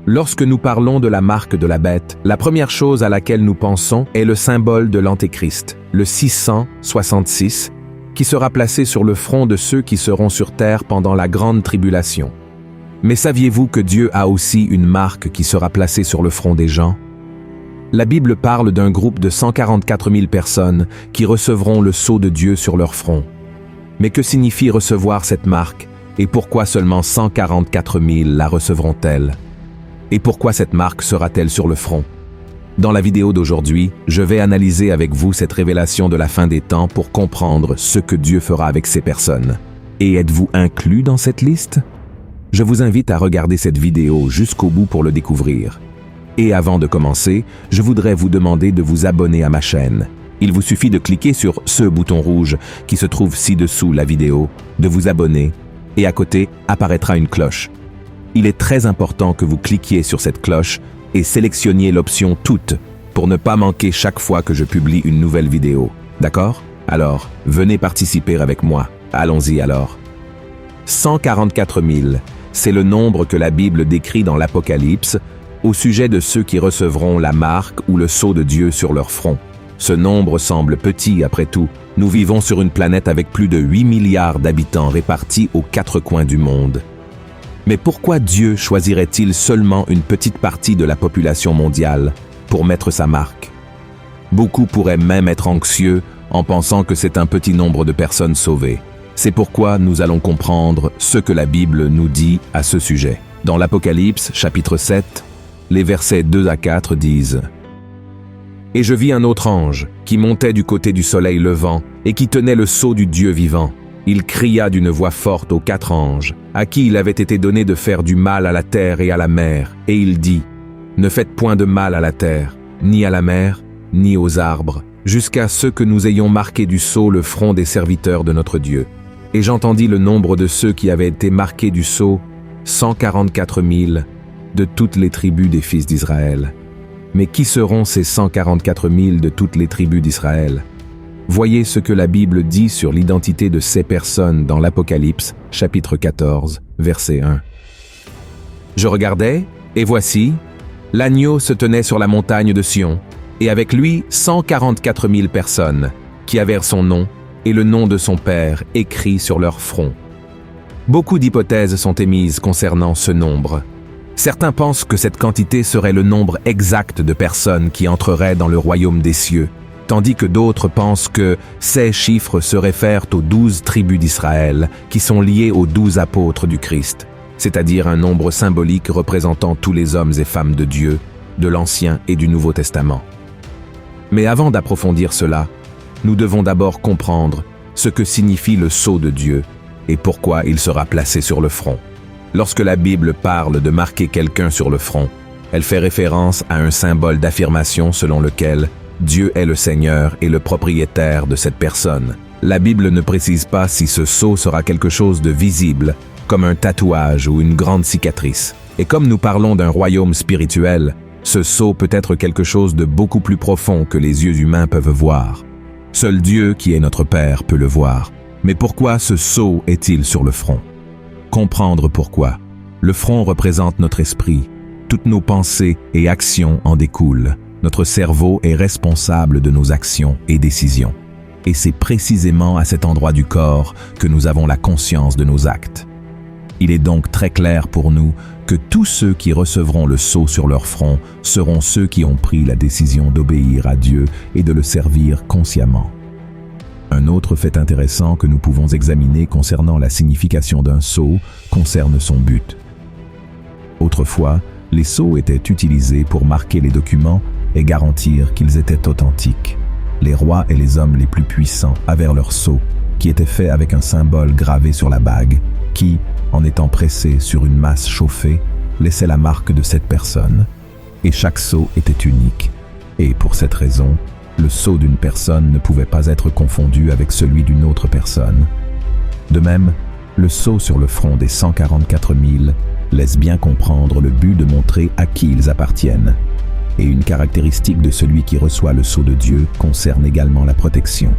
Lorsque nous parlons de la marque de la bête, la première chose à laquelle nous pensons est le symbole de l'Antéchrist, le 666, qui sera placé sur le front de ceux qui seront sur terre pendant la grande tribulation. Mais saviez-vous que Dieu a aussi une marque qui sera placée sur le front des gens? La Bible parle d'un groupe de 144 000 personnes qui recevront le sceau de Dieu sur leur front. Mais que signifie recevoir cette marque et pourquoi seulement 144 000 la recevront-elles? Et pourquoi cette marque sera-t-elle sur le front? Dans la vidéo d'aujourd'hui, je vais analyser avec vous cette révélation de la fin des temps pour comprendre ce que Dieu fera avec ces personnes. Et êtes-vous inclus dans cette liste? Je vous invite à regarder cette vidéo jusqu'au bout pour le découvrir. Et avant de commencer, je voudrais vous demander de vous abonner à ma chaîne. Il vous suffit de cliquer sur ce bouton rouge qui se trouve ci-dessous la vidéo, de vous abonner, et à côté apparaîtra une cloche. Il est très important que vous cliquiez sur cette cloche et sélectionniez l'option « Toutes » pour ne pas manquer chaque fois que je publie une nouvelle vidéo. D'accord? Alors, venez participer avec moi. Allons-y alors. 144 000, c'est le nombre que la Bible décrit dans l'Apocalypse au sujet de ceux qui recevront la marque ou le sceau de Dieu sur leur front. Ce nombre semble petit après tout. Nous vivons sur une planète avec plus de 8 milliards d'habitants répartis aux 4 coins du monde. Mais pourquoi Dieu choisirait-il seulement une petite partie de la population mondiale pour mettre sa marque? Beaucoup pourraient même être anxieux en pensant que c'est un petit nombre de personnes sauvées. C'est pourquoi nous allons comprendre ce que la Bible nous dit à ce sujet. Dans l'Apocalypse, chapitre 7, les versets 2 à 4 disent « Et je vis un autre ange qui montait du côté du soleil levant et qui tenait le sceau du Dieu vivant. Il cria d'une voix forte aux 4 anges, à qui il avait été donné de faire du mal à la terre et à la mer, et il dit, « Ne faites point de mal à la terre, ni à la mer, ni aux arbres, jusqu'à ce que nous ayons marqué du sceau le front des serviteurs de notre Dieu. » Et j'entendis le nombre de ceux qui avaient été marqués du sceau, 144 000, de toutes les tribus des fils d'Israël. Mais qui seront ces 144 000 de toutes les tribus d'Israël? Voyez ce que la Bible dit sur l'identité de ces personnes dans l'Apocalypse, chapitre 14, verset 1. Je regardais, et voici, l'agneau se tenait sur la montagne de Sion, et avec lui 144 000 personnes, qui avaient son nom et le nom de son Père écrit sur leur front. Beaucoup d'hypothèses sont émises concernant ce nombre. Certains pensent que cette quantité serait le nombre exact de personnes qui entreraient dans le royaume des cieux, tandis que d'autres pensent que ces chiffres se réfèrent aux 12 tribus d'Israël qui sont liées aux 12 apôtres du Christ, c'est-à-dire un nombre symbolique représentant tous les hommes et femmes de Dieu, de l'Ancien et du Nouveau Testament. Mais avant d'approfondir cela, nous devons d'abord comprendre ce que signifie le sceau de Dieu et pourquoi il sera placé sur le front. Lorsque la Bible parle de marquer quelqu'un sur le front, elle fait référence à un symbole d'affirmation selon lequel Dieu est le Seigneur et le propriétaire de cette personne. La Bible ne précise pas si ce sceau sera quelque chose de visible, comme un tatouage ou une grande cicatrice. Et comme nous parlons d'un royaume spirituel, ce sceau peut être quelque chose de beaucoup plus profond que les yeux humains peuvent voir. Seul Dieu, qui est notre Père, peut le voir. Mais pourquoi ce sceau est-il sur le front? Comprendre pourquoi. Le front représente notre esprit. Toutes nos pensées et actions en découlent. Notre cerveau est responsable de nos actions et décisions. Et c'est précisément à cet endroit du corps que nous avons la conscience de nos actes. Il est donc très clair pour nous que tous ceux qui recevront le sceau sur leur front seront ceux qui ont pris la décision d'obéir à Dieu et de le servir consciemment. Un autre fait intéressant que nous pouvons examiner concernant la signification d'un sceau concerne son but. Autrefois, les sceaux étaient utilisés pour marquer les documents et garantir qu'ils étaient authentiques. Les rois et les hommes les plus puissants avaient leur sceau, qui était fait avec un symbole gravé sur la bague, qui, en étant pressé sur une masse chauffée, laissait la marque de cette personne, et chaque sceau était unique. Et pour cette raison, le sceau d'une personne ne pouvait pas être confondu avec celui d'une autre personne. De même, le sceau sur le front des 144 000 laisse bien comprendre le but de montrer à qui ils appartiennent. Et une caractéristique de celui qui reçoit le sceau de Dieu concerne également la protection.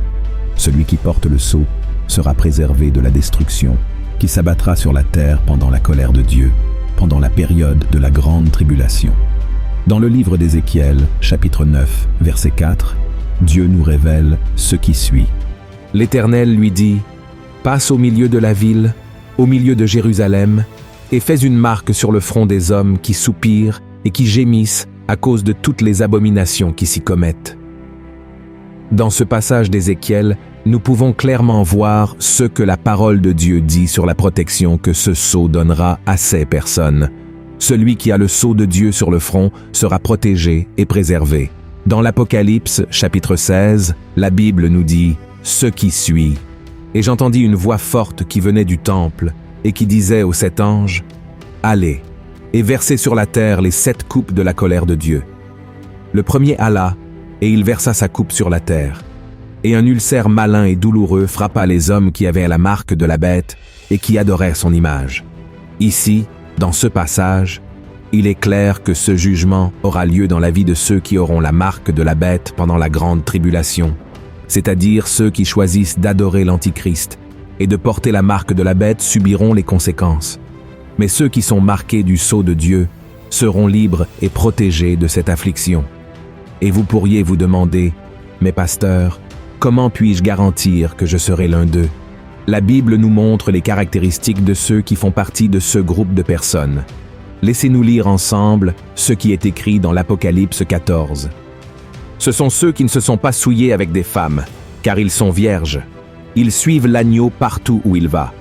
Celui qui porte le sceau sera préservé de la destruction, qui s'abattra sur la terre pendant la colère de Dieu. pendant la période de la grande tribulation. Dans le livre d'Ézéchiel, chapitre 9, verset 4, Dieu nous révèle ce qui suit. L'Éternel lui dit, « Passe au milieu de la ville, au milieu de Jérusalem, et fais une marque sur le front des hommes qui soupirent et qui gémissent à cause de toutes les abominations qui s'y commettent. » Dans ce passage d'Ézéchiel, nous pouvons clairement voir ce que la parole de Dieu dit sur la protection que ce sceau donnera à ces personnes. Celui qui a le sceau de Dieu sur le front sera protégé et préservé. Dans l'Apocalypse, chapitre 16, la Bible nous dit « Ce qui suit ». Et j'entendis une voix forte qui venait du temple et qui disait aux 7 anges « Allez, et versez sur la terre les 7 coupes de la colère de Dieu. » Le premier alla, et il versa sa coupe sur la terre. Et un ulcère malin et douloureux frappa les hommes qui avaient la marque de la bête et qui adoraient son image. Ici, dans ce passage, il est clair que ce jugement aura lieu dans la vie de ceux qui auront la marque de la bête pendant la grande tribulation, c'est-à-dire ceux qui choisissent d'adorer l'Antichrist et de porter la marque de la bête subiront les conséquences. Mais ceux qui sont marqués du sceau de Dieu seront libres et protégés de cette affliction. Et vous pourriez vous demander, « Mais pasteur, comment puis-je garantir que je serai l'un d'eux ?» La Bible nous montre les caractéristiques de ceux qui font partie de ce groupe de personnes. Laissez-nous lire ensemble ce qui est écrit dans l'Apocalypse 14. Ce sont ceux qui ne se sont pas souillés avec des femmes, car ils sont vierges. Ils suivent l'agneau partout où il va.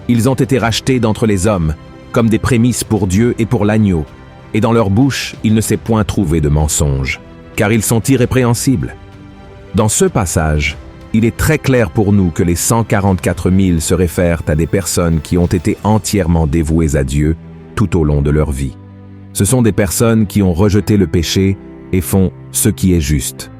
Ils ont été rachetés d'entre les hommes, comme des prémices pour Dieu et pour l'agneau, et dans leur bouche il ne s'est point trouvé de mensonge, car ils sont irrépréhensibles. Dans ce passage, il est très clair pour nous que les 144 000 se réfèrent à des personnes qui ont été entièrement dévouées à Dieu tout au long de leur vie. Ce sont des personnes qui ont rejeté le péché et font ce qui est juste.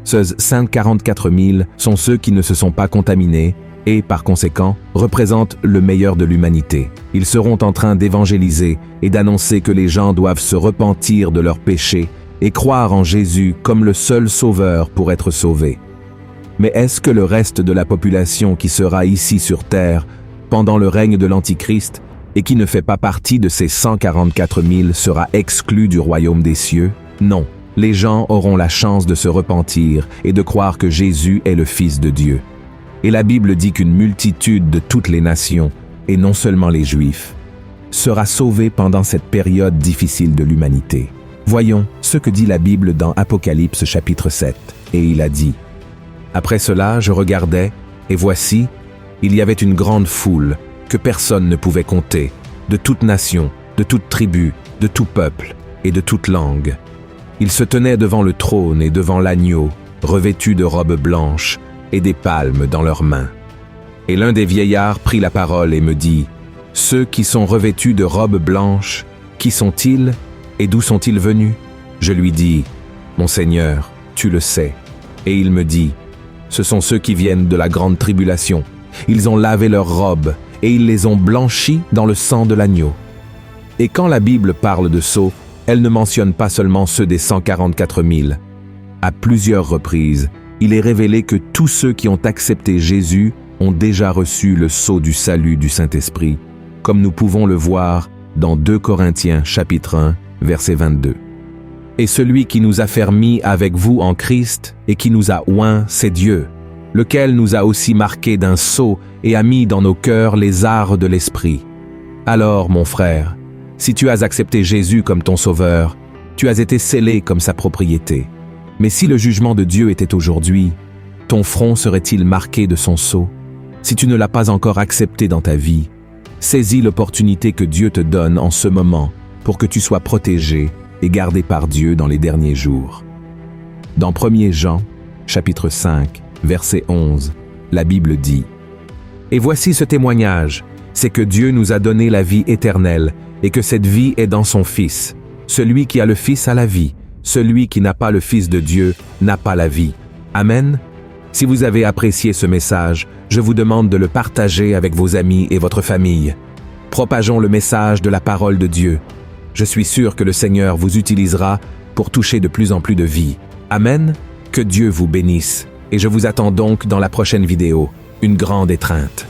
Ces 144 000 sont ceux qui ne se sont pas contaminés et, par conséquent, représentent le meilleur de l'humanité. Ils seront en train d'évangéliser et d'annoncer que les gens doivent se repentir de leurs péchés et croire en Jésus comme le seul sauveur pour être sauvés. Mais est-ce que le reste de la population qui sera ici sur terre pendant le règne de l'Antichrist et qui ne fait pas partie de ces 144 000 sera exclu du royaume des cieux? Non, les gens auront la chance de se repentir et de croire que Jésus est le Fils de Dieu. Et la Bible dit qu'une multitude de toutes les nations, et non seulement les Juifs, sera sauvée pendant cette période difficile de l'humanité. Voyons ce que dit la Bible dans Apocalypse chapitre 7. Et il a dit: Après cela, je regardais, et voici, il y avait une grande foule que personne ne pouvait compter, de toute nation, de toute tribu, de tout peuple et de toute langue. Ils se tenaient devant le trône et devant l'agneau, revêtus de robes blanches et des palmes dans leurs mains. Et l'un des vieillards prit la parole et me dit: Ceux qui sont revêtus de robes blanches, qui sont-ils et d'où sont-ils venus? Je lui dis: Mon Seigneur, tu le sais. Et il me dit: Ce sont ceux qui viennent de la grande tribulation. Ils ont lavé leurs robes et ils les ont blanchies dans le sang de l'agneau. Et quand la Bible parle de sceaux, elle ne mentionne pas seulement ceux des 144 000. À plusieurs reprises, il est révélé que tous ceux qui ont accepté Jésus ont déjà reçu le sceau du salut du Saint-Esprit, comme nous pouvons le voir dans 2 Corinthiens chapitre 1, verset 22. Et celui qui nous a fermis avec vous en Christ et qui nous a oints, c'est Dieu, lequel nous a aussi marqués d'un sceau et a mis dans nos cœurs les arts de l'Esprit. Alors, mon frère, si tu as accepté Jésus comme ton sauveur, tu as été scellé comme sa propriété. Mais si le jugement de Dieu était aujourd'hui, ton front serait-il marqué de son sceau? Si tu ne l'as pas encore accepté dans ta vie, saisis l'opportunité que Dieu te donne en ce moment pour que tu sois protégé et gardé par Dieu dans les derniers jours. Dans 1 Jean, chapitre 5, verset 11, la Bible dit: Et voici ce témoignage, c'est que Dieu nous a donné la vie éternelle, et que cette vie est dans son Fils. Celui qui a le Fils a la vie, celui qui n'a pas le Fils de Dieu n'a pas la vie. Amen. Si vous avez apprécié ce message, je vous demande de le partager avec vos amis et votre famille. Propageons le message de la parole de Dieu. Je suis sûr que le Seigneur vous utilisera pour toucher de plus en plus de vies. Amen. Que Dieu vous bénisse. Et je vous attends donc dans la prochaine vidéo, une grande étreinte.